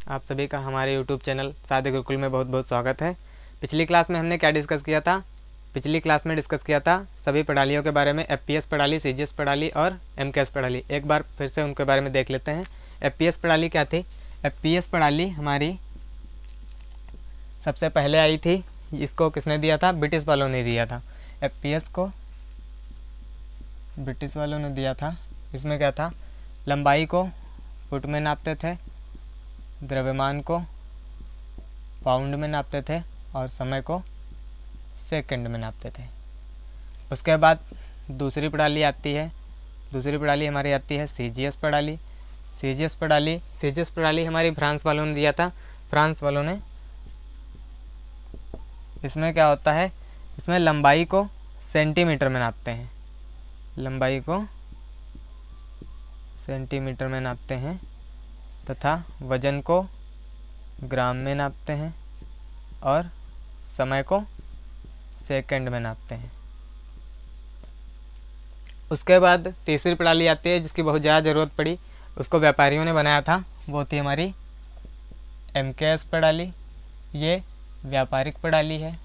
आप सभी का हमारे YouTube चैनल सादे गुरुकुल में बहुत बहुत स्वागत है। पिछली क्लास में हमने क्या डिस्कस किया था? पिछली क्लास में डिस्कस किया था सभी प्रणालियों के बारे में, FPS प्रणाली, CGS प्रणाली और MKS प्रणाली। एक बार फिर से उनके बारे में देख लेते हैं। FPS प्रणाली क्या थी? FPS प्रणाली हमारी सबसे पहले आई थी। इसको किसने दिया था? ब्रिटिश वालों ने दिया था। FPS को ब्रिटिश वालों ने दिया था। इसमें क्या था? लंबाई को फुट में नापते थे, द्रव्यमान को पाउंड में नापते थे और समय को सेकंड में नापते थे। उसके बाद दूसरी प्रणाली आती है। दूसरी प्रणाली हमारी आती है CGS प्रणाली। CGS प्रणाली हमारी फ्रांस वालों ने दिया था। फ्रांस वालों ने, इसमें क्या होता है? इसमें लंबाई को सेंटीमीटर में नापते हैं। लंबाई को सेंटीमीटर में नापते हैं तथा वजन को ग्राम में नापते हैं और समय को सेकंड में नापते हैं। उसके बाद तीसरी प्रणाली आती है जिसकी बहुत ज़्यादा ज़रूरत पड़ी, उसको व्यापारियों ने बनाया था। वो थी हमारी MKS प्रणाली। ये व्यापारिक प्रणाली है।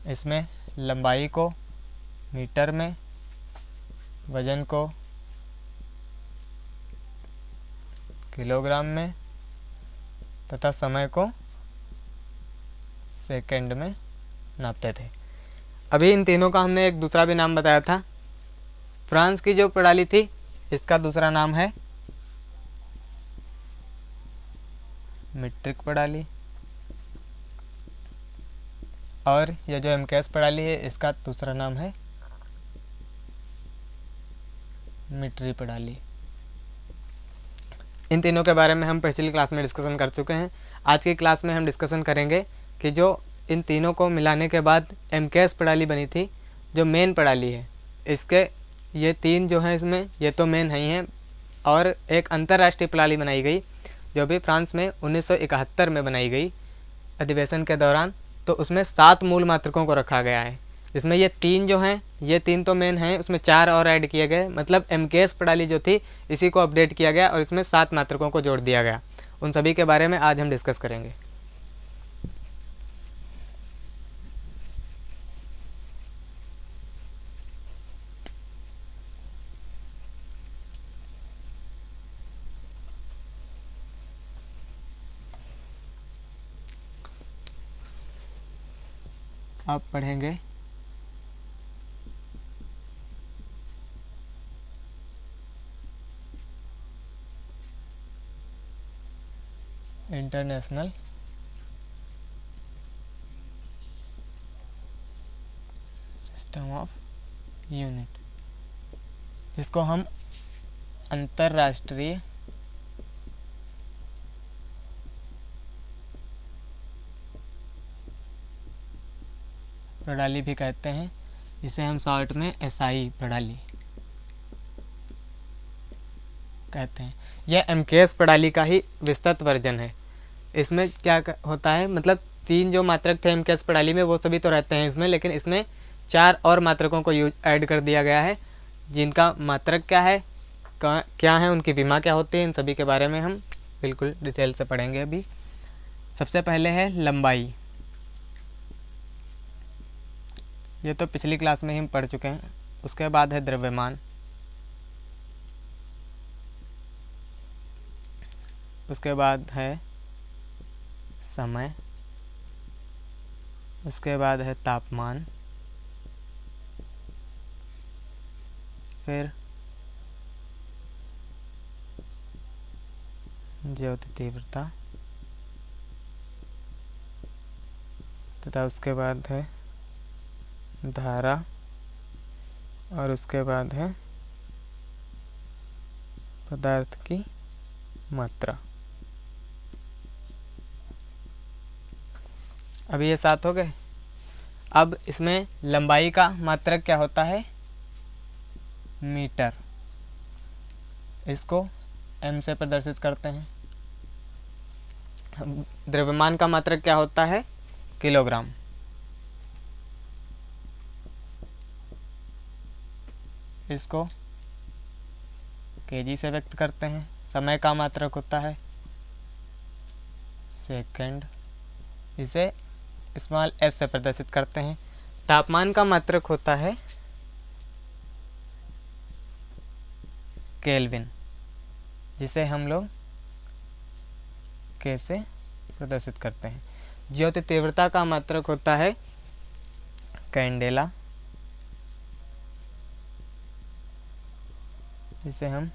इसमें लंबाई को मीटर में, वजन को किलोग्राम में तथा समय को सेकंड में नापते थे। अभी इन तीनों का हमने एक दूसरा भी नाम बताया था। फ्रांस की जो प्रणाली थी इसका दूसरा नाम है मीट्रिक प्रणाली और यह जो MKS प्रणाली है इसका दूसरा नाम है मीट्रिक प्रणाली। इन तीनों के बारे में हम पिछली क्लास में डिस्कशन कर चुके हैं। आज की क्लास में हम डिस्कशन करेंगे कि जो इन तीनों को मिलाने के बाद MKS प्रणाली बनी थी, जो मेन प्रणाली है, इसके ये तीन जो हैं इसमें ये तो मेन नहीं हैं और एक अंतर्राष्ट्रीय प्रणाली बनाई गई जो भी फ्रांस में 1971 में बनाई गई अधिवेशन के दौरान। तो उसमें 7 मूल मात्रकों को रखा गया है। इसमें ये तीन जो हैं, ये तीन तो मेन हैं, उसमें 4 और ऐड किए गए। मतलब MKS प्रणाली जो थी इसी को अपडेट किया गया और इसमें 7 मात्रकों को जोड़ दिया गया। उन सभी के बारे में आज हम डिस्कस करेंगे। आप पढ़ेंगे इंटरनेशनल सिस्टम ऑफ यूनिट, जिसको हम अंतर्राष्ट्रीय प्रणाली भी कहते हैं, जिसे हम शॉर्ट में SI प्रणाली कहते हैं। यह MKS प्रणाली का ही विस्तृत वर्जन है। इसमें क्या होता है? मतलब तीन जो मात्रक थे MKS प्रणाली में वो सभी तो रहते हैं इसमें, लेकिन इसमें 4 और मात्रकों को ऐड कर दिया गया है, जिनका मात्रक क्या है, क्या है, उनकी विमा क्या होती है, इन सभी के बारे में हम बिल्कुल डिटेल से पढ़ेंगे अभी। सबसे पहले है लंबाई। ये तो पिछली क्लास में ही हम पढ़ चुके हैं। उसके बाद है द्रव्यमान। उसके बाद है समय। उसके बाद है तापमान। फिर ज्योति तीव्रता तथा उसके बाद है धारा और उसके बाद है पदार्थ की मात्रा। अभी ये 7 हो गए। अब इसमें लंबाई का मात्रक क्या होता है? मीटर। इसको M से प्रदर्शित करते हैं। द्रव्यमान का मात्रक क्या होता है? किलोग्राम। इसको केजी से व्यक्त करते हैं। समय का मात्रक होता है सेकंड, इसे स्मॉल एस से प्रदर्शित करते हैं। तापमान का मात्रक होता है केल्विन, जिसे हम लोग के से प्रदर्शित करते हैं। ज्योति तीव्रता का मात्रक होता है कैंडेला, जिसे हम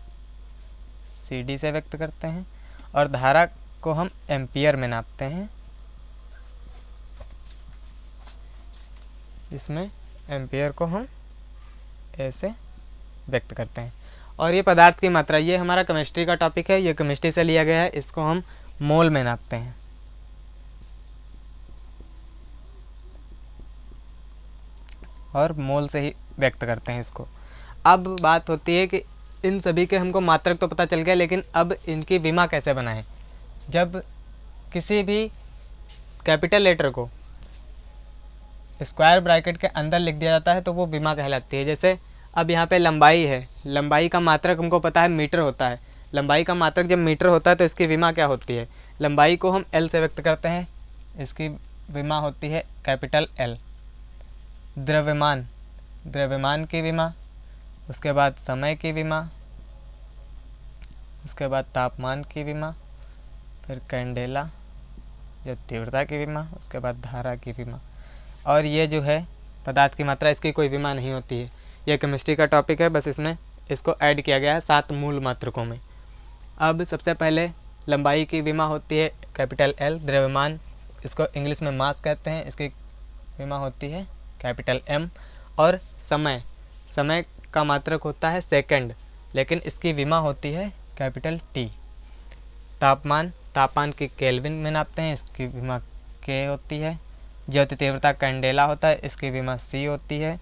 CD से व्यक्त करते हैं। और धारा को हम एम्पियर में नापते हैं, इसमें एम्पियर को हम ए से व्यक्त करते हैं। और ये पदार्थ की मात्रा, ये हमारा केमिस्ट्री का टॉपिक है, ये केमिस्ट्री से लिया गया है। इसको हम मोल में नापते हैं। और मोल से ही व्यक्त करते हैं इसको। अब बात होती है कि इन सभी के हमको मात्रक तो पता चल गया, लेकिन अब इनकी विमा कैसे बनाएं। जब किसी भी कैपिटल लेटर को स्क्वायर ब्रैकेट के अंदर लिख दिया जाता है तो वो विमा कहलाती है। जैसे अब यहाँ पे लंबाई है, लंबाई का मात्रक हमको पता है मीटर होता है। लंबाई का मात्रक जब मीटर होता है तो इसकी विमा क्या होती है। लंबाई को हम L से व्यक्त करते हैं, इसकी विमा होती है कैपिटल L। द्रव्यमान, द्रव्यमान की विमा, उसके बाद समय की विमा, उसके बाद तापमान की विमा, फिर कैंडेला जो तीव्रता की विमा, उसके बाद धारा की विमा। और ये जो है पदार्थ की मात्रा, इसकी कोई विमा नहीं होती है। यह केमिस्ट्री का टॉपिक है, बस इसमें इसको ऐड किया गया है 7 मूल मात्रकों में। अब सबसे पहले लंबाई की विमा होती है कैपिटल L। द्रव्यमान, इसको इंग्लिश में मास कहते हैं, इसकी विमा होती है कैपिटल M। और समय, समय का मात्रक होता है सेकंड, लेकिन इसकी विमा होती है कैपिटल T। तापमान, तापमान की केल्विन में नापते हैं, इसकी विमा K होती है। ज्योति तीव्रता कैंडेला होता है, इसकी विमा C होती है।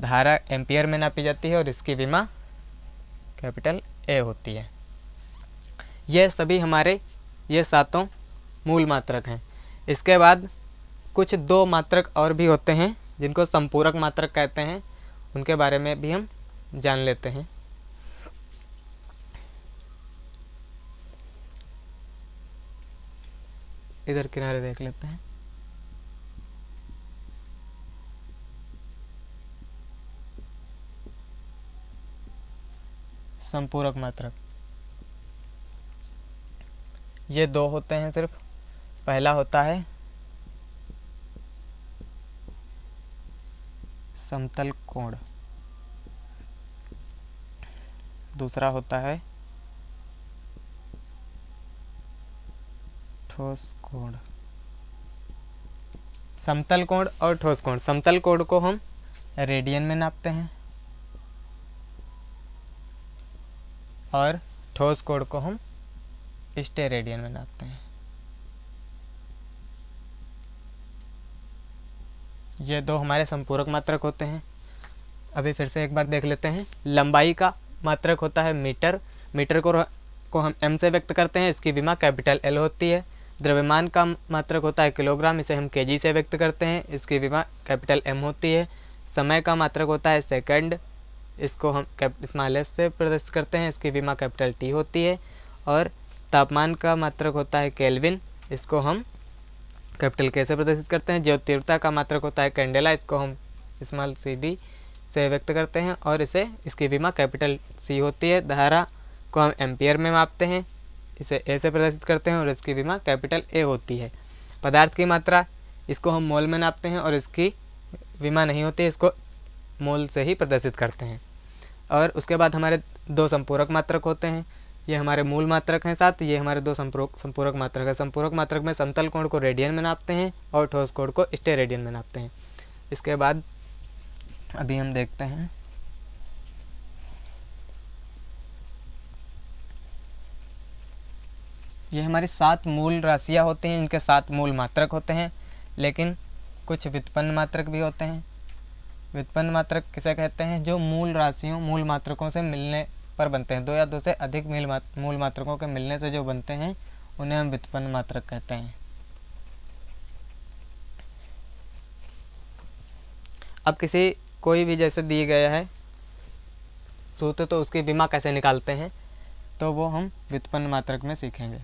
धारा एम्पियर में नापी जाती है और इसकी विमा कैपिटल A होती है। ये सभी हमारे ये 7 मूल मात्रक हैं। इसके बाद कुछ 2 मात्रक और भी होते हैं जिनको संपूरक मात्रक कहते हैं, उनके बारे में भी हम जान लेते हैं। इधर किनारे देख लेते हैं। संपूरक मात्रक ये 2 होते हैं सिर्फ। पहला होता है समतल कोण, दूसरा होता है ठोस कोण। समतल कोण और ठोस कोण, समतल कोण को हम रेडियन में नापते हैं और ठोस कोण को हम स्टेरेडियन में नापते हैं। ये 2 हमारे संपूरक मात्रक होते हैं। अभी फिर से एक बार देख लेते हैं। लंबाई का मात्रक होता है मीटर, मीटर को हम M से व्यक्त करते हैं, इसकी विमा कैपिटल L होती है। द्रव्यमान का मात्रक होता है किलोग्राम, इसे हम केजी से व्यक्त करते हैं, इसकी विमा कैपिटल M होती है। समय का मात्रक होता है सेकंड, इसको हम स्मॉल s से प्रदर्शित करते हैं, इसकी विमा कैपिटल T होती है। और तापमान का मात्रक होता है केल्विन, इसको हम कैपिटल K से प्रदर्शित करते हैं। ज्योति तीव्रता का मात्रक होता है कैंडेला, इसको हम स्मॉल CD से व्यक्त करते हैं और इसकी विमा कैपिटल C होती है। धारा को हम एम्पियर में मापते हैं, इसे A से प्रदर्शित करते हैं और इसकी विमा कैपिटल A होती है। पदार्थ की मात्रा, इसको हम मोल में नापते हैं और इसकी विमा नहीं होती, इसको मोल से ही प्रदर्शित करते हैं। और उसके बाद हमारे 2 संपूरक मात्रक होते हैं। ये हमारे मूल मात्रक हैं 7, ये हमारे 2 संपूरक मात्रक है। संपूरक मात्रक में समतल कोण को रेडियन में नापते हैं और ठोस कोण को स्टेरेडियन में नापते हैं। इसके बाद अभी हम देखते हैं ये हमारी 7 मूल राशियाँ होती हैं, इनके 7 मूल मात्रक होते हैं, लेकिन कुछ व्युत्पन्न मात्रक भी होते हैं। व्युत्पन्न मात्रक किसे कहते हैं? जो मूल राशियों, मूल मात्रकों से मिलने पर बनते हैं। 2 या 2 से अधिक मूल मात्रकों के मिलने से जो बनते हैं उन्हें हम व्युत्पन्न मात्रक कहते हैं। अब कोई भी जैसे दिए गया है सूत्र, तो उसकी विमा कैसे निकालते हैं तो वो हम व्युत्पन्न मात्रक में सीखेंगे।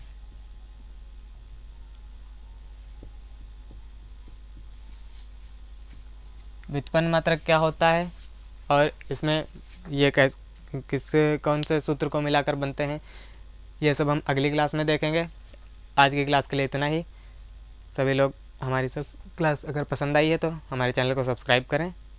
व्युत्पन्न मात्रक क्या होता है और इसमें ये कौन से सूत्र को मिलाकर बनते हैं, ये सब हम अगली क्लास में देखेंगे। आज की क्लास के लिए इतना ही। सभी लोग हमारी सब क्लास अगर पसंद आई है तो हमारे चैनल को सब्सक्राइब करें।